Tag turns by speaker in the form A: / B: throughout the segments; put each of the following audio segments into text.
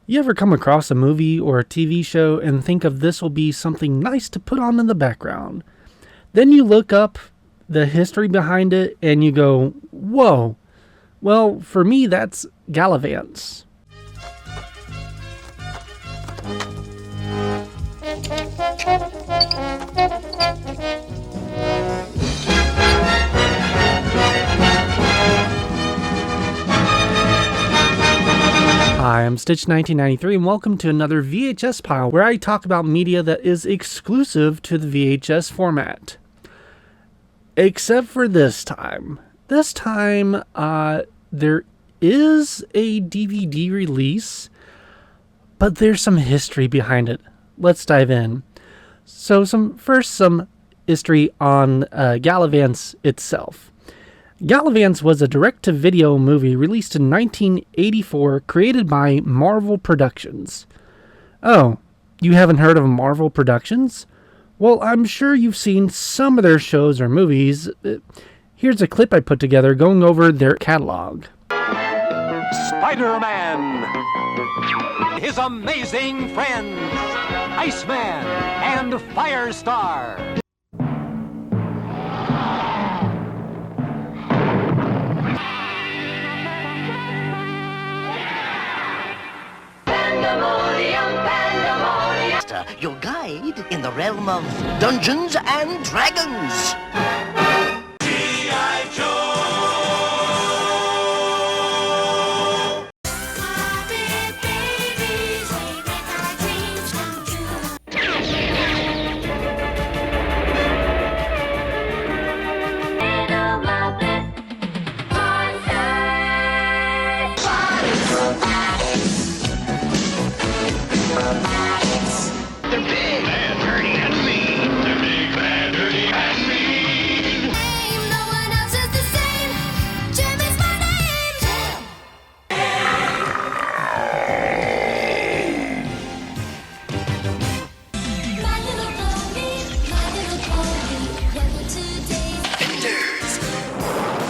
A: You ever come across a movie or a TV show and think of this will be something nice to put on in the background? Then you look up the history behind it and you go, whoa. Well, for me, that's Gallavants. Hi, I'm Stitch1993 and welcome to another VHS Pile where I talk about media that is exclusive to the VHS format. Except for this time. This time, there is a DVD release, but there's some history behind it. Let's dive in. So some history on Gallavants itself. Gallavants was a direct-to-video movie released in 1984, created by Marvel Productions. Oh, you haven't heard of Marvel Productions? Well, I'm sure you've seen some of their shows or movies. Here's a clip I put together going over their catalog.
B: Spider-Man, his amazing friends, Iceman, and Firestar.
C: Your guide in the realm of Dungeons and Dragons. G.I. Joe!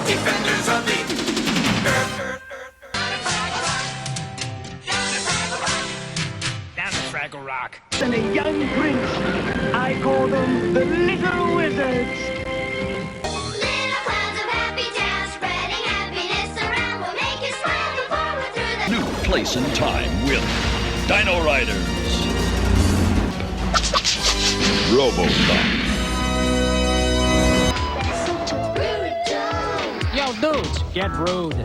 C: Defenders of the earth.
D: Down the Fraggle Rock.
E: And a young prince. I call them the Little Wizards.
F: Little clouds of happy towns spreading happiness around will make you smile before we're through the
G: new place and time with Dino Riders, RoboCop.
D: Yo, dudes, get rude.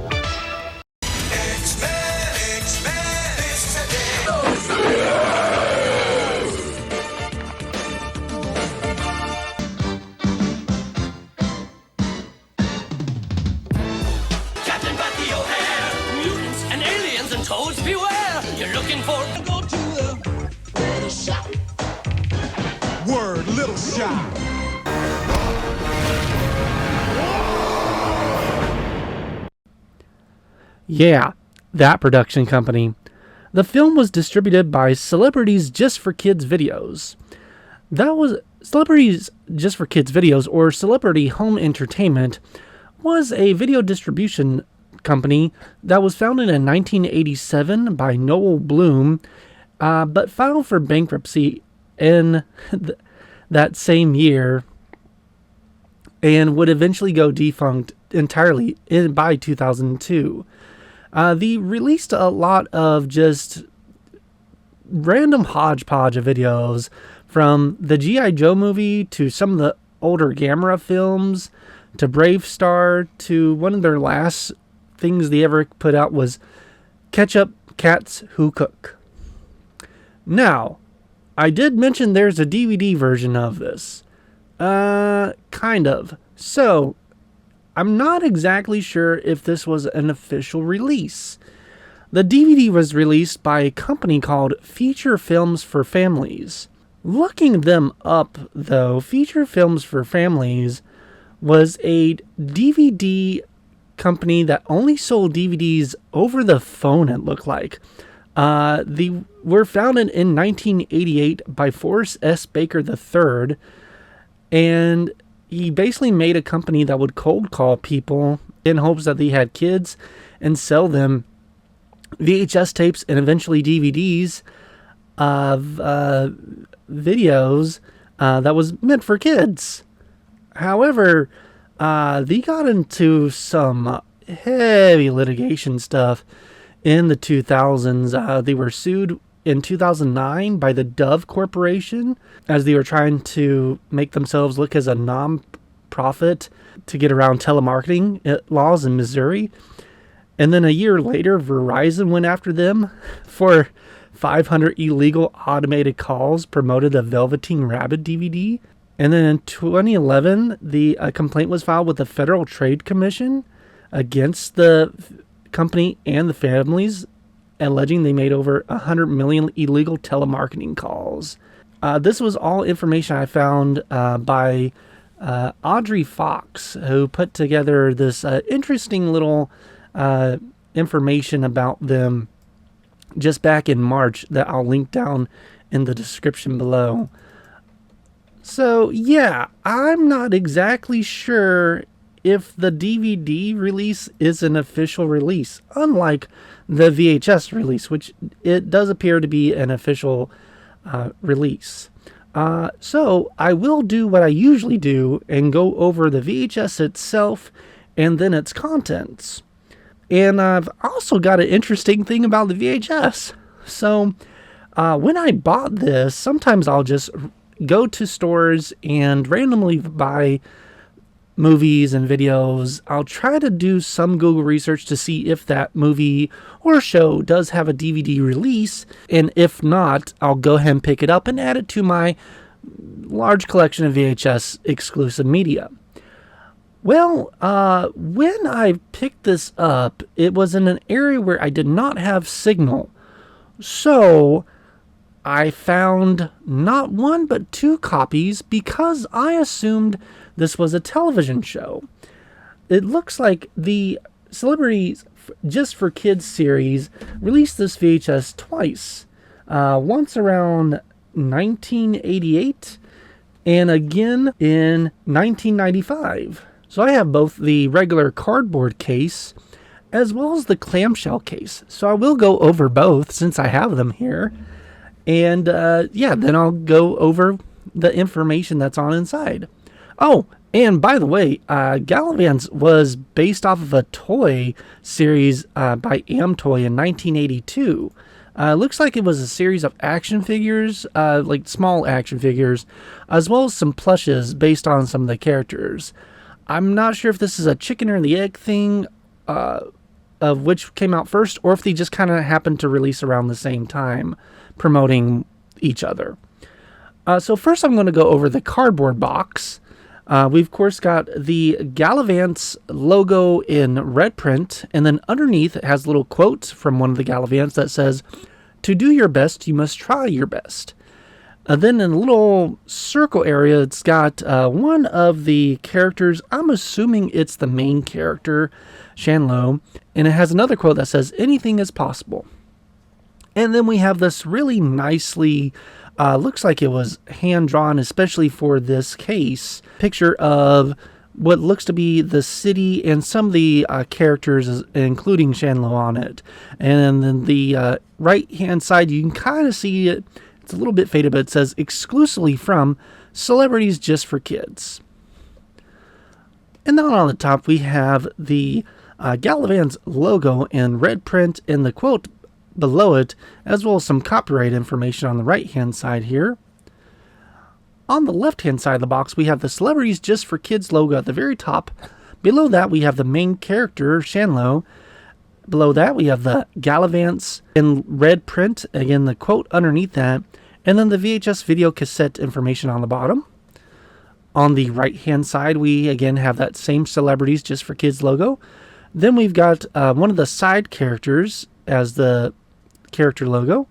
C: X-Men, it's today.
H: Captain Bucky O'Hare, mutants and aliens and toads beware. You're looking for go to the little shop.
B: Word, little shop.
A: Yeah, that production company. The film was distributed by Celebrities Just for Kids Videos. That was Celebrities Just for Kids Videos, or Celebrity Home Entertainment, was a video distribution company that was founded in 1987 by Noel Bloom, but filed for bankruptcy in that same year and would eventually go defunct entirely by 2002. They released a lot of just random hodgepodge of videos, from the G.I. Joe movie to some of the older Gamera films to Brave Star to one of their last things they ever put out was Ketchup Cats Who Cook. Now, I did mention there's a DVD version of this. Kind of. So, I'm not exactly sure if this was an official release. The DVD was released by a company called Feature Films for Families. Looking them up, though, Feature Films for Families was a DVD company that only sold DVDs over the phone, it looked like. They were founded in 1988 by Forrest S. Baker III, and he basically made a company that would cold call people in hopes that they had kids and sell them VHS tapes and eventually DVDs of videos that was meant for kids. However, they got into some heavy litigation stuff in the 2000s. They were sued in 2009 by the Dove Corporation as they were trying to make themselves look as a non-profit to get around telemarketing laws in Missouri. And then a year later, Verizon went after them for 500 illegal automated calls, promoted a Velveteen Rabbit DVD. And then in 2011, the complaint was filed with the Federal Trade Commission against the company and the families, alleging they made over 100 million illegal telemarketing calls. This was all information I found by Audrey Fox, who put together this interesting little information about them just back in March that I'll link down in the description below. So yeah, I'm not exactly sure if the DVD release is an official release, unlike the VHS release, which it does appear to be an official release. So I will do what I usually do and go over the VHS itself and then its contents. And I've also got an interesting thing about the VHS. So when I bought this, sometimes I'll just go to stores and randomly buy movies and videos. I'll try to do some Google research to see if that movie or show does have a DVD release, and if not, I'll go ahead and pick it up and add it to my large collection of VHS exclusive media. Well, when I picked this up, it was in an area where I did not have signal, so I found not one but two copies because I assumed this was a television show. It looks like the Celebrities Just for Kids series released this VHS twice. Once around 1988 and again in 1995. So I have both the regular cardboard case as well as the clamshell case. So I will go over both since I have them here. And then I'll go over the information that's on inside. Oh, and by the way, Gallavants was based off of a toy series by Amtoy in 1982. Looks like it was a series of action figures, like small action figures, as well as some plushes based on some of the characters. I'm not sure if this is a chicken or the egg thing, of which came out first, or if they just kind of happened to release around the same time, promoting each other. So first I'm going to go over the cardboard box. We've, of course, got the Gallavants logo in red print, and then underneath it has a little quote from one of the Gallavants that says, "To do your best, you must try your best." Then in a little circle area, it's got one of the characters. I'm assuming it's the main character, Shanlo, and it has another quote that says, "Anything is possible." And then we have this really nicely, looks like it was hand-drawn, especially for this case, picture of what looks to be the city and some of the characters, including Shanlo on it. And then the right-hand side, you can kind of see it. It's a little bit faded, but it says, "Exclusively from Celebrities Just for Kids." And then on the top, we have the Gallavants logo in red print and the quote below it, as well as some copyright information on the right-hand side here. On the left-hand side of the box, we have the Celebrities Just for Kids logo at the very top. Below that, we have the main character, Shanlo. Below that, we have the Gallavants in red print. Again, the quote underneath that. And then the VHS video cassette information on the bottom. On the right-hand side, we again have that same Celebrities Just for Kids logo. Then we've got one of the side characters as the character logo.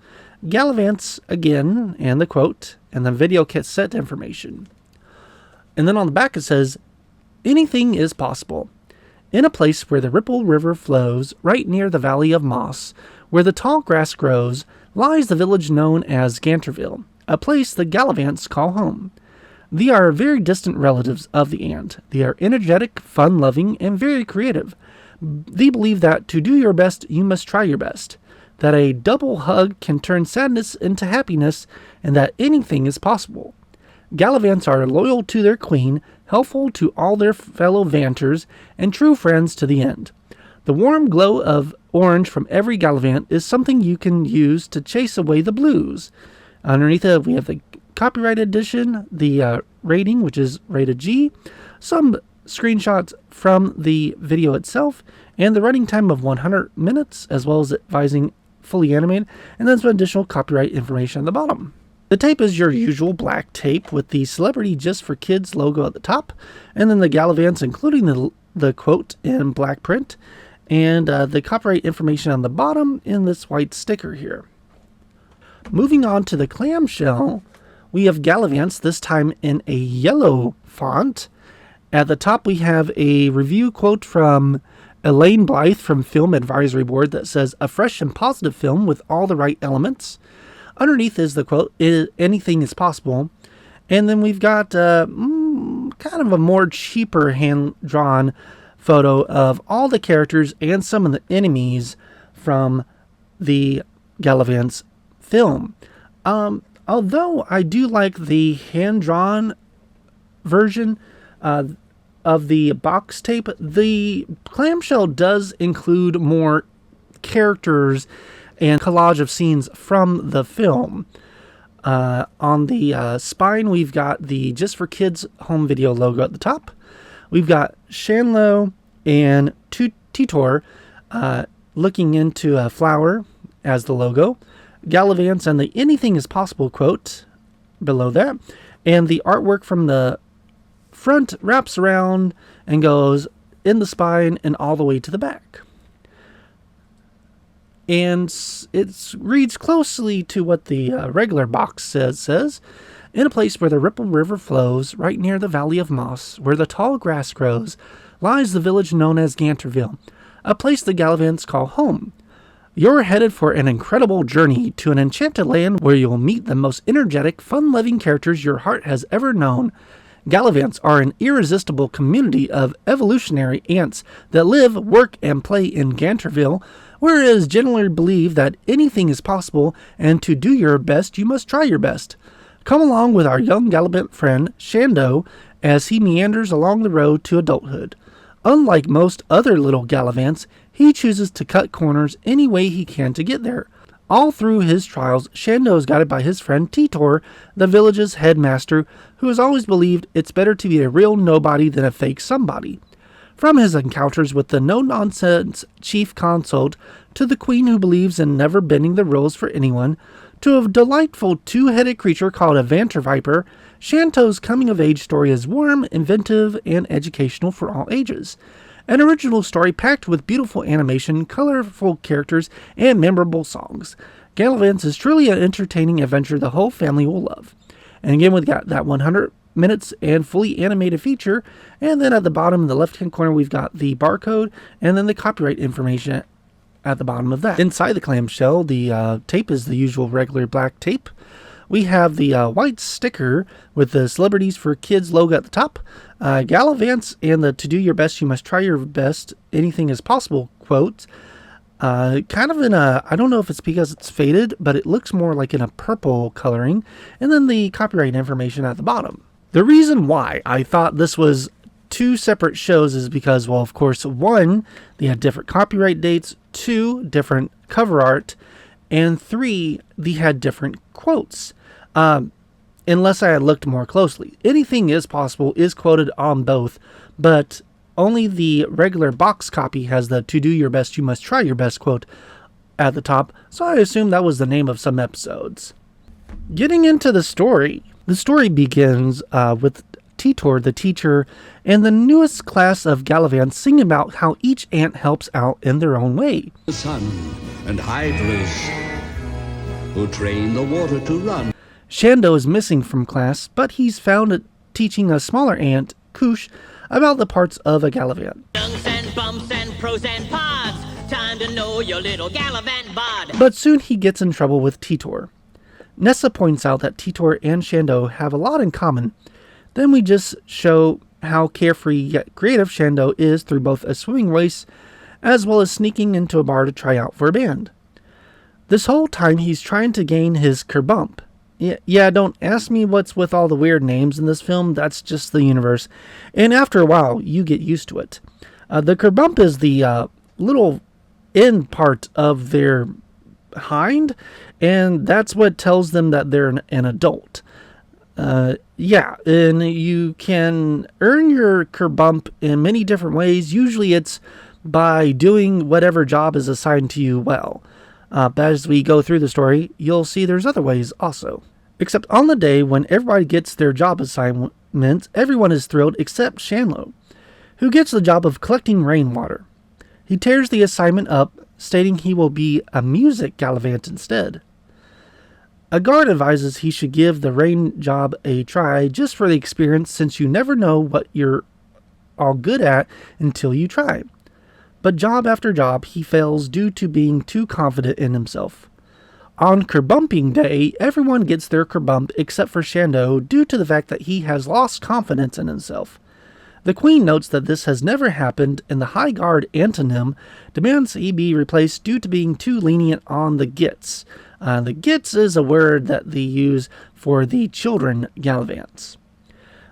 A: Gallavants again, and the quote, and the video cassette information. And then on the back it says, "Anything is possible. In a place where the Ripple River flows, right near the Valley of Moss, where the tall grass grows, lies the village known as Ganterville, a place the Gallavants call home. They are very distant relatives of the ant. They are energetic, fun-loving, and very creative. They believe that to do your best, you must try your best. that a double hug can turn sadness into happiness, and that anything is possible. Gallavants are loyal to their queen, helpful to all their fellow Vanters, and true friends to the end. The warm glow of orange from every Gallavant is something you can use to chase away the blues. Underneath it, we have the copyright edition, the rating, which is rated G, some screenshots from the video itself, and the running time of 100 minutes, as well as advising fully animated, and then some additional copyright information at the bottom. The tape is your usual black tape with the Celebrity Just for Kids logo at the top, and then the Gallavants, including the quote in black print, and the copyright information on the bottom in this white sticker here. Moving on to the clamshell, we have Gallavants, this time in a yellow font. At the top we have a review quote from Elaine Blythe from Film Advisory Board that says, "A fresh and positive film with all the right elements." Underneath is the quote, "Anything is possible." And then we've got kind of a more cheaper hand-drawn photo of all the characters and some of the enemies from the Gallavants film. Although I do like the hand-drawn version of the box tape, the clamshell does include more characters and collage of scenes from the film. On the spine, we've got the Just for Kids home video logo at the top. We've got Shanlo and Titor looking into a flower as the logo. Gallavants and the "Anything is possible" quote below that. And the artwork from the front wraps around and goes in the spine and all the way to the back. And it reads closely to what the regular box says, "In a place where the Ripple River flows, right near the Valley of Moss, where the tall grass grows, lies the village known as Ganterville, a place the Gallavants call home. You're headed for an incredible journey to an enchanted land where you'll meet the most energetic, fun-loving characters your heart has ever known. Gallavants are an irresistible community of evolutionary ants that live, work, and play in Ganterville, where it is generally believed that anything is possible, and to do your best, you must try your best. Come along with our young Gallavant friend, Shando, as he meanders along the road to adulthood. Unlike most other little Gallavants, he chooses to cut corners any way he can to get there. All through his trials, Shando is guided by his friend Titor, the village's headmaster, who has always believed it's better to be a real nobody than a fake somebody. From his encounters with the no-nonsense chief consort, to the queen who believes in never bending the rules for anyone, to a delightful two-headed creature called a Vanter Viper, Shanto's coming-of-age story is warm, inventive, and educational for all ages. An original story packed with beautiful animation, colorful characters, and memorable songs. Gallavants is truly an entertaining adventure the whole family will love. And again, we've got that 100 minutes and fully animated feature. And then at the bottom in the left-hand corner, we've got the barcode and then the copyright information at the bottom of that. Inside the clamshell, the tape is the usual regular black tape. We have the white sticker with the Celebrities for Kids logo at the top. Gallavants and the "To do your best, you must try your best. Anything is possible" quote. Kind of in a, I don't know if it's because it's faded, but it looks more like in a purple coloring. And then the copyright information at the bottom. The reason why I thought this was two separate shows is because, well, of course, one, they had different copyright dates, two, different cover art, and three, they had different quotes. Unless I had looked more closely. Anything is possible is quoted on both, but only the regular box copy has the "To do your best, you must try your best" quote at the top, so I assume that was the name of some episodes. Getting into the story begins with Titor, the teacher, and the newest class of Gallavants singing about how each ant helps out in their own way.
I: The sun and hydras who train the water to run.
A: Shando is missing from class, but he's found teaching a smaller ant, Kush, about the parts of a Gallavant.
H: Dunks and bumps and pros and pods. Time to know your little Gallavant bod.
A: But soon he gets in trouble with Titor. Nessa points out that Titor and Shando have a lot in common. Then we just show how carefree yet creative Shando is through both a swimming race as well as sneaking into a bar to try out for a band. This whole time he's trying to gain his kerbump. Yeah, don't ask me what's with all the weird names in this film. That's just the universe. And after a while, you get used to it. The kerbump is the little end part of their hind, and that's what tells them that they're an adult. Yeah, and you can earn your kerbump in many different ways. Usually it's by doing whatever job is assigned to you well. But as we go through the story, you'll see there's other ways also. Except on the day when everybody gets their job assignments, everyone is thrilled except Shanlo, who gets the job of collecting rainwater. He tears the assignment up, stating he will be a music Gallavant instead. A guard advises he should give the rain job a try just for the experience, since you never know what you're all good at until you try. But job after job he fails due to being too confident in himself. On kerbumping day, everyone gets their kerbump except for Shando due to the fact that he has lost confidence in himself. The Queen notes that this has never happened, and the High Guard Antonym demands he be replaced due to being too lenient on the gits. The gits is a word that they use for the children Gallavants.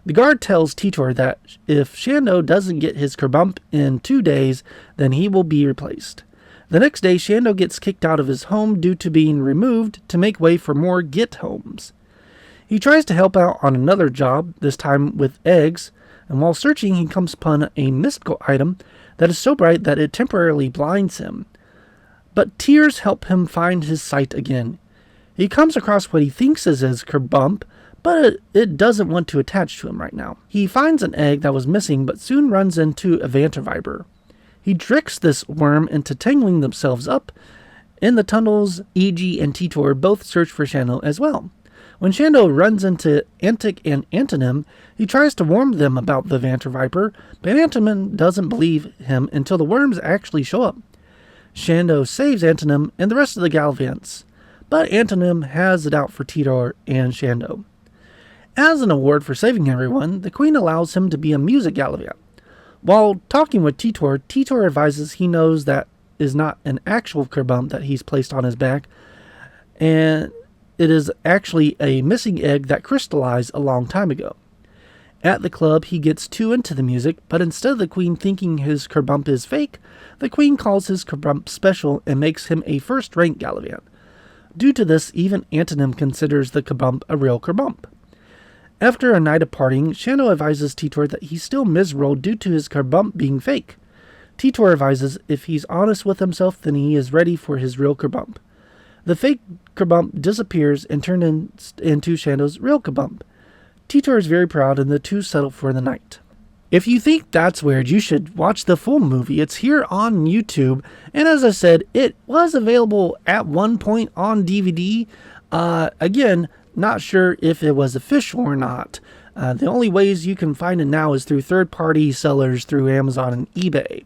A: The guard tells Titor that if Shando doesn't get his kerbump in 2 days, then he will be replaced. The next day, Shando gets kicked out of his home due to being removed to make way for more git homes. He tries to help out on another job, this time with eggs, and while searching he comes upon a mystical item that is so bright that it temporarily blinds him. But tears help him find his sight again. He comes across what he thinks is his kerbump, but it doesn't want to attach to him right now. He finds an egg that was missing, but soon runs into a Vanterviper. He tricks this worm into tangling themselves up. In the tunnels, E.G. and Titor both search for Shando as well. When Shando runs into Antic and Antonym, he tries to warn them about the Vanterviper, but Antonym doesn't believe him until the worms actually show up. Shando saves Antonym and the rest of the Gallavants, but Antonym has it out for Titor and Shando. As an award for saving everyone, the Queen allows him to be a music Gallavant. While talking with Titor, Titor advises he knows that is not an actual kerbump that he's placed on his back, and it is actually a missing egg that crystallized a long time ago. At the club, he gets too into the music, but instead of the Queen thinking his kerbump is fake, the Queen calls his kerbump special and makes him a first-rank Gallavant. Due to this, even Antonym considers the kerbump a real kerbump. After a night of partying, Shando advises Titor that he's still miserable due to his kerbump being fake. Titor advises if he's honest with himself, then he is ready for his real kerbump. The fake kerbump disappears and turns into Shando's real kerbump. Titor is very proud and the two settle for the night. If you think that's weird, you should watch the full movie. It's here on YouTube, and as I said, it was available at one point on DVD. Again, not sure if it was official or not. The only ways you can find it now is through third-party sellers through Amazon and eBay.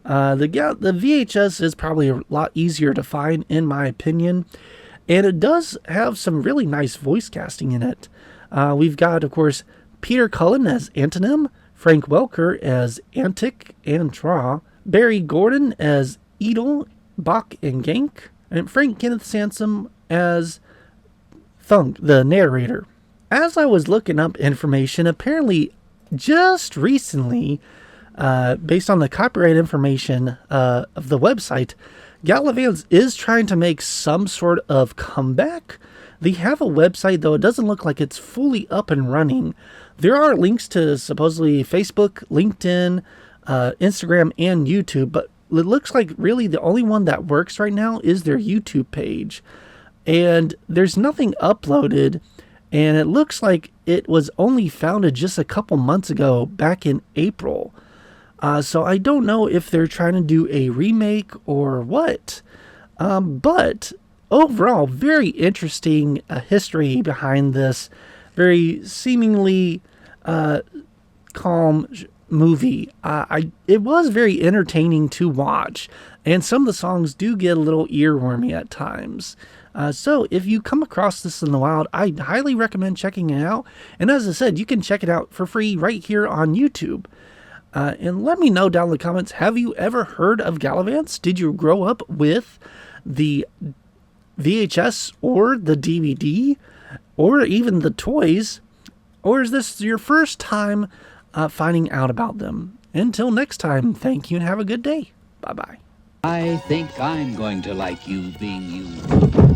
A: The VHS is probably a lot easier to find, in my opinion, and it does have some really nice voice casting in it. We've got, of course, Peter Cullen as Antonym, Frank Welker as Antic and Tra, Barry Gordon as Edel, Bach and Genk, and Frank Kenneth Sansom as Thunk, the narrator. As I was looking up information, apparently just recently, based on the copyright information of the website, Gallavants is trying to make some sort of comeback. They have a website, though it doesn't look like it's fully up and running. There are links to supposedly Facebook, LinkedIn, Instagram, and YouTube, but it looks like really the only one that works right now is their YouTube page. And there's nothing uploaded, and it looks like it was only founded just a couple months ago, back in April. So I don't know if they're trying to do a remake or what. But overall, very interesting history behind this very seemingly calm movie. It was very entertaining to watch, and some of the songs do get a little earwormy at times. So if you come across this in the wild, I highly recommend checking it out. And as I said, you can check it out for free right here on YouTube. And let me know down in the comments, have you ever heard of Gallavants? Did you grow up with the VHS or the DVD or even the toys? Or is this your first time finding out about them? Until next time, thank you and have a good day. Bye-bye.
I: I think I'm going to like you being you.